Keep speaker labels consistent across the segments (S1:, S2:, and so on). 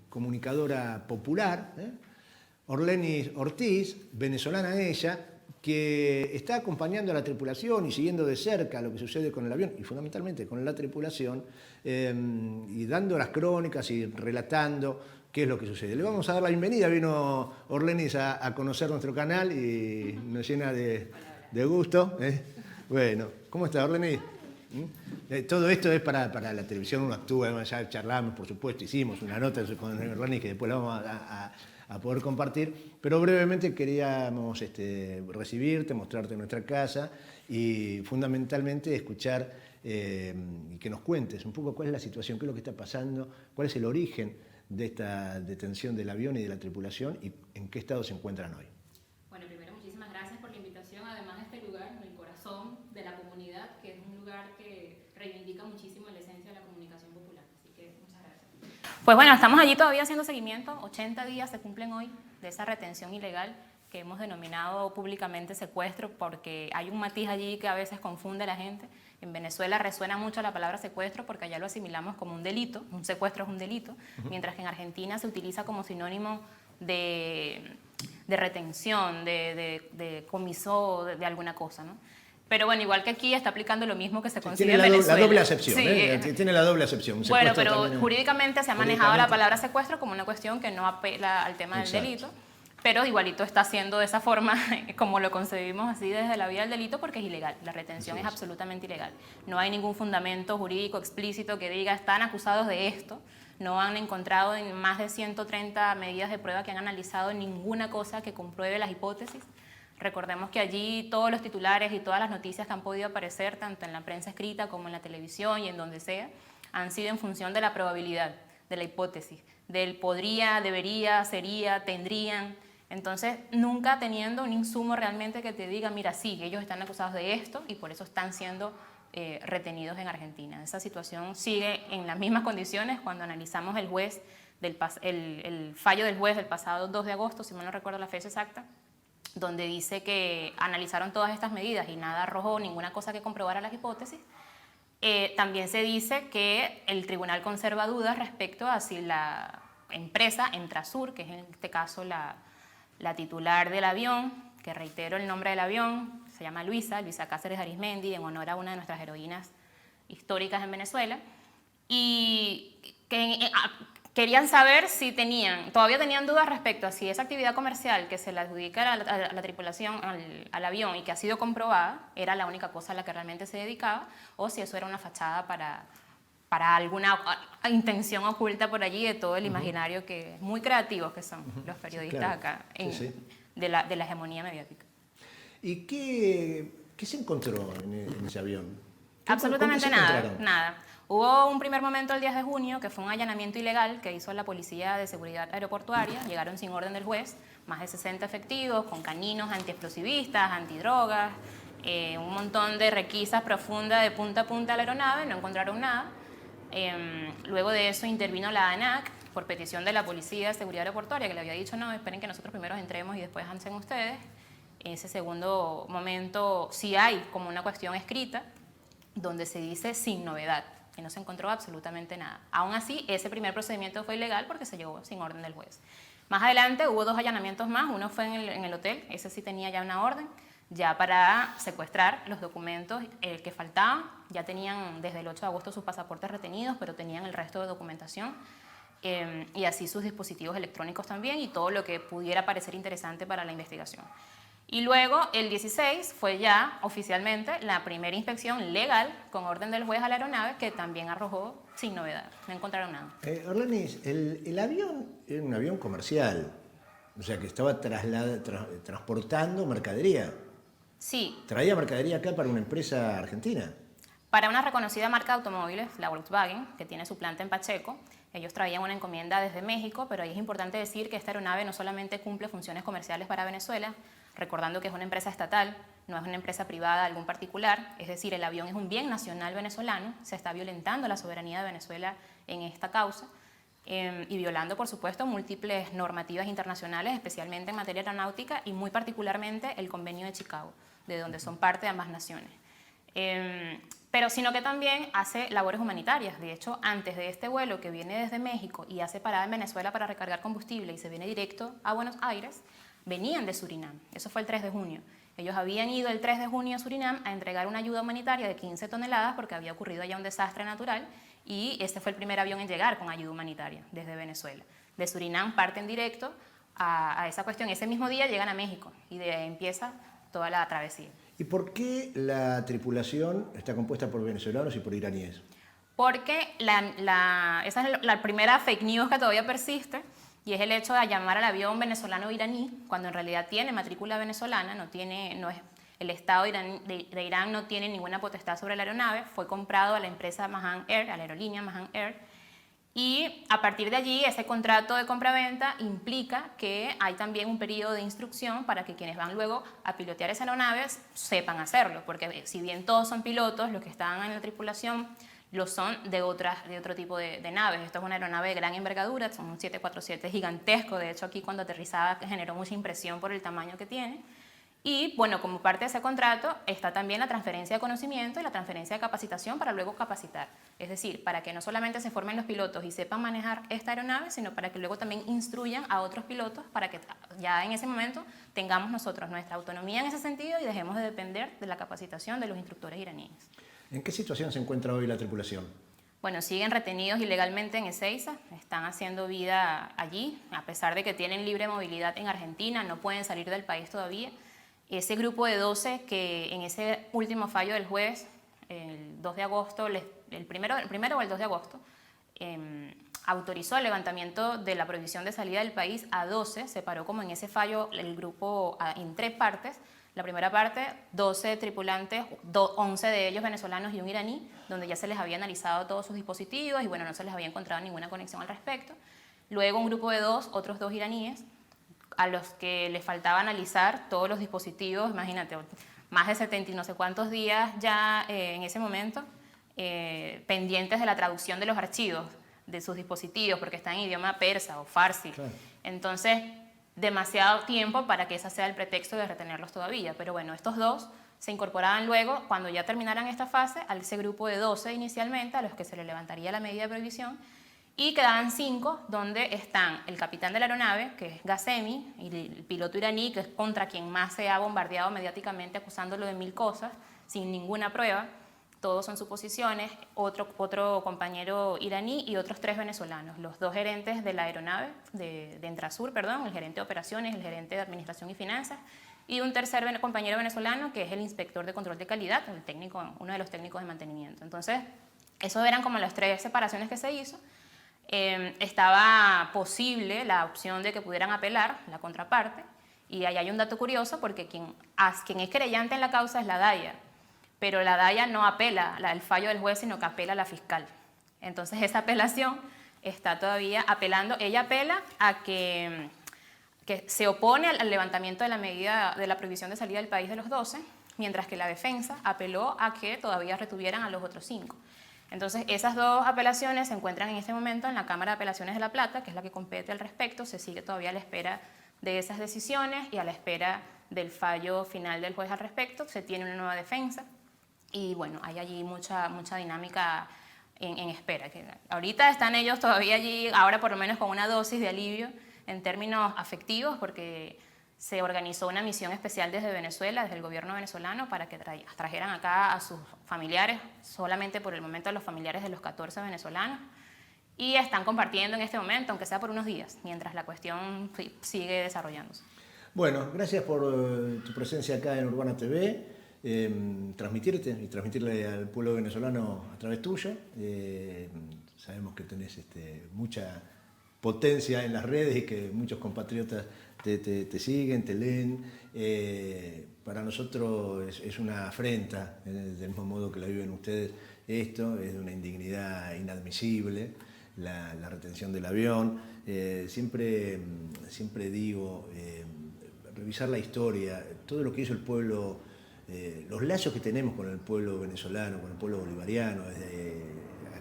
S1: comunicadora popular, Orlenis Ortiz, venezolana ella, que está acompañando a la tripulación y siguiendo de cerca lo que sucede con el avión y fundamentalmente con la tripulación y dando las crónicas y relatando qué es lo que sucede. Le vamos a dar la bienvenida, vino Orlenis a conocer nuestro canal y nos llena de gusto. Bueno, ¿cómo está Orlenis? Todo esto es para la televisión, uno actúa, ya charlamos, por supuesto, hicimos una nota con Orlenis que después la vamos a poder compartir, pero brevemente queríamos recibirte, mostrarte nuestra casa y fundamentalmente escuchar y que nos cuentes un poco cuál es la situación, qué es lo que está pasando, cuál es el origen de esta detención del avión y de la tripulación y en qué estado se encuentran hoy.
S2: Bueno, primero muchísimas gracias por la invitación, además de este lugar, el corazón de la comunidad, que es un lugar que reivindica muchísimo la esencia de la comunicación popular, así que muchas gracias. Pues bueno, estamos allí todavía haciendo seguimiento, 80 días se cumplen hoy de esa retención ilegal que hemos denominado públicamente secuestro porque hay un matiz allí que a veces confunde a la gente. En Venezuela resuena mucho la palabra secuestro porque allá lo asimilamos como un delito, un secuestro es un delito, mientras que en Argentina se utiliza como sinónimo de retención, de comiso de alguna cosa, ¿no? Pero bueno, igual que aquí está aplicando lo mismo que se consigue en Venezuela.
S1: La doble acepción,
S2: sí,
S1: tiene la doble acepción.
S2: Bueno, pero jurídicamente se ha manejado la palabra secuestro como una cuestión que no apela al tema del delito, pero igualito está haciendo de esa forma como lo concebimos así desde la vía del delito porque es ilegal, la retención es absolutamente ilegal. No hay ningún fundamento jurídico explícito que diga están acusados de esto, no han encontrado en más de 130 medidas de prueba que han analizado ninguna cosa que compruebe las hipótesis. Recordemos que allí todos los titulares y todas las noticias que han podido aparecer, tanto en la prensa escrita como en la televisión y en donde sea, han sido en función de la probabilidad, de la hipótesis, del podría, debería, sería, tendrían. Entonces, nunca teniendo un insumo realmente que te diga, mira, sí, ellos están acusados de esto y por eso están siendo retenidos en Argentina. Esa situación sigue en las mismas condiciones cuando analizamos el fallo del juez del pasado 2 de agosto, si mal no recuerdo la fecha exacta, donde dice que analizaron todas estas medidas y nada arrojó ninguna cosa que comprobara las hipótesis. También se dice que el tribunal conserva dudas respecto a si la empresa Entrasur, que es en este caso la titular del avión, que reitero el nombre del avión, se llama Luisa Cáceres Arizmendi, en honor a una de nuestras heroínas históricas en Venezuela, y que querían saber si todavía tenían dudas respecto a si esa actividad comercial que se le adjudica a la tripulación, al avión y que ha sido comprobada, era la única cosa a la que realmente se dedicaba, o si eso era una fachada para alguna intención oculta por allí de todo el imaginario que es muy creativos que son los periodistas acá de la hegemonía mediática.
S1: ¿Y qué se encontró en ese avión?
S2: Absolutamente nada. Hubo un primer momento el 10 de junio que fue un allanamiento ilegal que hizo la Policía de Seguridad Aeroportuaria. Llegaron sin orden del juez, más de 60 efectivos con caninos antiexplosivistas, antidrogas, un montón de requisas profundas de punta a punta a la aeronave, no encontraron nada. Luego de eso intervino la ANAC por petición de la Policía de Seguridad Aeroportuaria que le había dicho no, esperen que nosotros primero entremos y después avancen ustedes. En ese segundo momento sí hay como una cuestión escrita donde se dice sin novedad y no se encontró absolutamente nada. Aún así, ese primer procedimiento fue ilegal porque se llegó sin orden del juez. Más adelante hubo 2 allanamientos más, uno fue en el hotel, ese sí tenía ya una orden, ya para secuestrar los documentos que faltaban, ya tenían desde el 8 de agosto sus pasaportes retenidos, pero tenían el resto de documentación y así sus dispositivos electrónicos también y todo lo que pudiera parecer interesante para la investigación. Y luego, el 16, fue ya oficialmente la primera inspección legal con orden del juez a la aeronave que también arrojó sin novedad, no encontraron nada.
S1: Orlenis, el avión era un avión comercial, o sea que estaba transportando mercadería.
S2: Sí.
S1: ¿Traía mercadería acá para una empresa argentina?
S2: Para una reconocida marca de automóviles, la Volkswagen, que tiene su planta en Pacheco. Ellos traían una encomienda desde México, pero ahí es importante decir que esta aeronave no solamente cumple funciones comerciales para Venezuela, recordando que es una empresa estatal, no es una empresa privada de algún particular, es decir, el avión es un bien nacional venezolano, se está violentando la soberanía de Venezuela en esta causa y violando, por supuesto, múltiples normativas internacionales, especialmente en materia aeronáutica y muy particularmente el Convenio de Chicago, de donde son parte de ambas naciones. pero sino que también hace labores humanitarias. De hecho, antes de este vuelo que viene desde México y hace parada en Venezuela para recargar combustible y se viene directo a Buenos Aires, venían de Surinam. Eso fue el 3 de junio. Ellos habían ido el 3 de junio a Surinam a entregar una ayuda humanitaria de 15 toneladas porque había ocurrido allá un desastre natural y este fue el primer avión en llegar con ayuda humanitaria desde Venezuela. De Surinam parten directo a esa cuestión. Ese mismo día llegan a México y de ahí empieza toda la travesía.
S1: ¿Y por qué la tripulación está compuesta por venezolanos y por iraníes?
S2: Porque esa es la primera fake news que todavía persiste, y es el hecho de llamar al avión venezolano iraní, cuando en realidad tiene matrícula venezolana, el Estado de Irán no tiene ninguna potestad sobre la aeronave, fue comprado a la empresa Mahan Air, a la aerolínea Mahan Air, y a partir de allí ese contrato de compraventa implica que hay también un periodo de instrucción para que quienes van luego a pilotear esa aeronave sepan hacerlo, porque si bien todos son pilotos, los que están en la tripulación lo son de otro tipo de naves. Esto es una aeronave de gran envergadura, son un 747 gigantesco, de hecho aquí cuando aterrizaba generó mucha impresión por el tamaño que tiene. Y bueno, como parte de ese contrato está también la transferencia de conocimiento y la transferencia de capacitación para luego capacitar. Es decir, para que no solamente se formen los pilotos y sepan manejar esta aeronave, sino para que luego también instruyan a otros pilotos para que ya en ese momento tengamos nosotros nuestra autonomía en ese sentido y dejemos de depender de la capacitación de los instructores iraníes.
S1: ¿En qué situación se encuentra hoy la tripulación?
S2: Bueno, siguen retenidos ilegalmente en Ezeiza, están haciendo vida allí, a pesar de que tienen libre movilidad en Argentina, no pueden salir del país todavía. Ese grupo de 12 que en ese último fallo del juez, el 2 de agosto, el primero o el 2 de agosto, autorizó el levantamiento de la prohibición de salida del país a 12, separó como en ese fallo el grupo en 3 partes. La primera parte, 12 tripulantes, 11 de ellos venezolanos y un iraní, donde ya se les había analizado todos sus dispositivos y bueno, no se les había encontrado ninguna conexión al respecto. Luego un grupo de 2, otros 2 iraníes, a los que les faltaba analizar todos los dispositivos, imagínate, más de 70 y no sé cuántos días ya en ese momento, pendientes de la traducción de los archivos de sus dispositivos, porque están en idioma persa o farsi. Claro. Entonces, demasiado tiempo para que ese sea el pretexto de retenerlos todavía. Pero bueno, estos 2 se incorporaban luego, cuando ya terminaran esta fase, a ese grupo de 12 inicialmente, a los que se le levantaría la medida de prohibición, y quedaban 5, donde están el capitán de la aeronave, que es Ghasemi, y el piloto iraní, que es contra quien más se ha bombardeado mediáticamente, acusándolo de 1000 cosas, sin ninguna prueba. Todos son suposiciones, otro compañero iraní y otros 3 venezolanos, los 2 gerentes de la aeronave, de Entrasur, perdón, el gerente de operaciones, el gerente de administración y finanzas, y un tercer compañero venezolano que es el inspector de control de calidad, el técnico, uno de los técnicos de mantenimiento. Entonces, esos eran como las 3 separaciones que se hizo. Estaba posible la opción de que pudieran apelar la contraparte, y ahí hay un dato curioso porque quien es querellante en la causa es la DAIA, pero la DAIA no apela el fallo del juez, sino que apela a la fiscal. Entonces esa apelación está todavía apelando, ella apela a que se opone al levantamiento de la medida de la prohibición de salida del país de los 12, mientras que la defensa apeló a que todavía retuvieran a los otros 5. Entonces esas 2 apelaciones se encuentran en este momento en la Cámara de Apelaciones de La Plata, que es la que compete al respecto, se sigue todavía a la espera de esas decisiones y a la espera del fallo final del juez al respecto, se tiene una nueva defensa. Y bueno, hay allí mucha dinámica en espera. Que ahorita están ellos todavía allí, ahora por lo menos con una dosis de alivio en términos afectivos, porque se organizó una misión especial desde Venezuela, desde el gobierno venezolano, para que trajeran acá a sus familiares, solamente por el momento a los familiares de los 14 venezolanos, y están compartiendo en este momento, aunque sea por unos días, mientras la cuestión sigue desarrollándose.
S1: Bueno, gracias por tu presencia acá en Urbana TV. Transmitirte y transmitirle al pueblo venezolano a través tuyo. Sabemos que tenés mucha potencia en las redes y que muchos compatriotas te siguen, te leen. Para nosotros es una afrenta, del mismo modo que la viven ustedes. Esto es de una indignidad inadmisible, la retención del avión. Siempre digo, revisar la historia, todo lo que hizo el pueblo, los lazos que tenemos con el pueblo venezolano, con el pueblo bolivariano, desde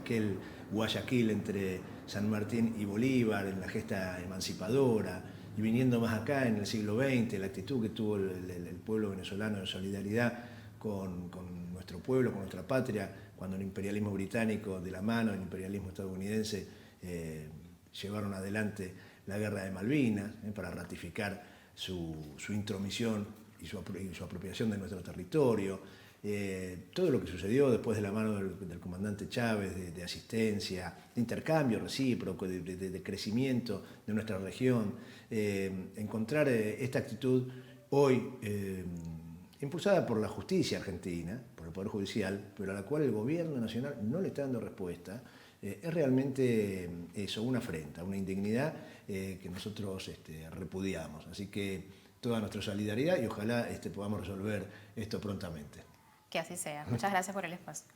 S1: aquel Guayaquil entre San Martín y Bolívar, en la gesta emancipadora, y viniendo más acá en el siglo XX, la actitud que tuvo el pueblo venezolano en solidaridad con nuestro pueblo, con nuestra patria, cuando el imperialismo británico, de la mano del imperialismo estadounidense, llevaron adelante la guerra de Malvinas, para ratificar su intromisión y su apropiación de nuestro territorio. Todo lo que sucedió después de la mano del comandante Chávez, de asistencia, de intercambio recíproco, de crecimiento de nuestra región. Encontrar esta actitud hoy impulsada por la justicia argentina, por el Poder Judicial, pero a la cual el gobierno nacional no le está dando respuesta, es realmente eso, una afrenta, una indignidad que nosotros repudiamos. Así que toda nuestra solidaridad y ojalá podamos resolver esto prontamente.
S2: Que así sea. Muchas gracias por el espacio.